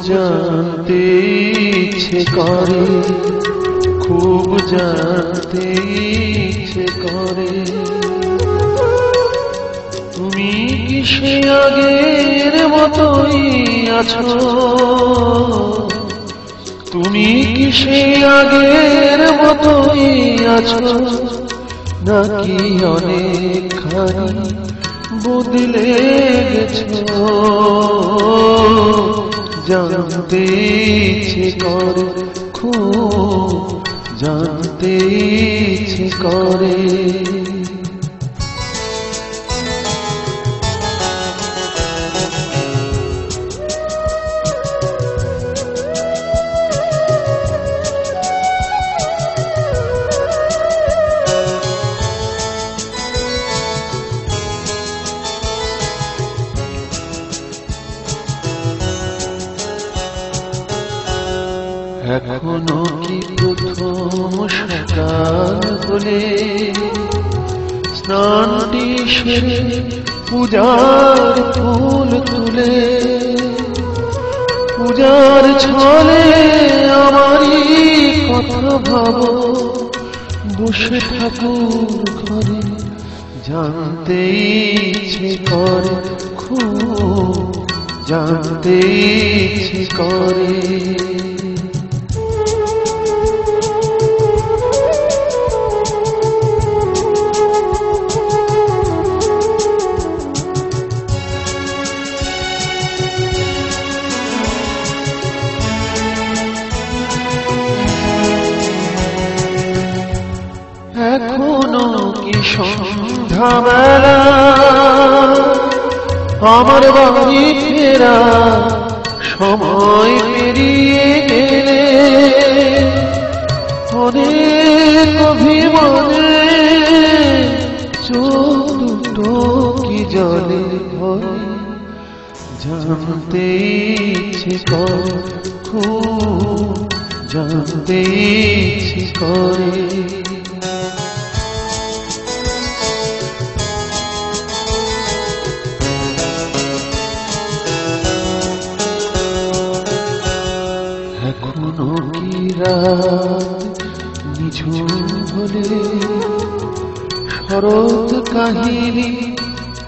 জানতে ইচ্ছে করে, খুব জানতে ইচ্ছে করে, তুমি কি সে আগের মতোই আছো? তুমি কি সে আগের মতোই আছো, নাকি অনেকখানি বদলে গেছো? জানতে ইচ্ছে করে, খুব জানতে ইচ্ছে করে। এখনো কি প্রথম সকাল হলে স্নানটি সেরে পূজার ফুল তুলে, পূজার ছলে আমারই কথা ভাবো বসে ঠাকুর ঘরে? জানতে ইচ্ছে করে, খুব জানতে ইচ্ছে করে। এখনো কি সন্ধ্যাবেলা আমার বাড়ি ফেরা সময় পেরিয়ে গেলে, অনেক অভিমানে চোখ দুটো কি জলে ভরে? জানতে ইচ্ছে করে, খুব জানতে ইচ্ছে করে। এখনো কি রাত নিঝুম হলে শরৎ কাহিনী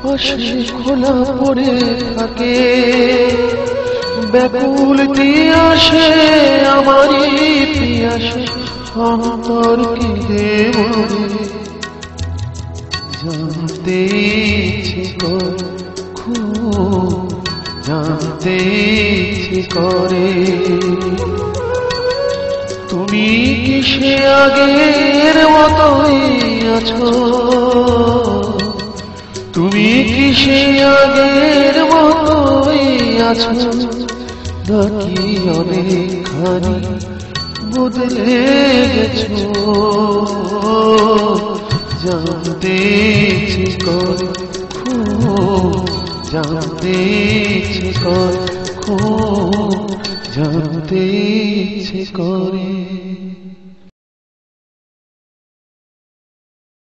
পাশে খোলা পড়ে থাকে? ব্যাকুলটি আসে আমারই পিয়াসে, অন্তর কেঁদে মরে। জানতে ইচ্ছে করে, খুব জানতে ইচ্ছে করে। তুমি কি সে আগের মতোই আছো? তুমি কি সে আগের মতোই আছো, নাকি অনেকখানি বদলে গেছো? জানতে ইচ্ছে করে, খুব জানতে ইচ্ছে করে, খুব জানতে ইচ্ছে করে।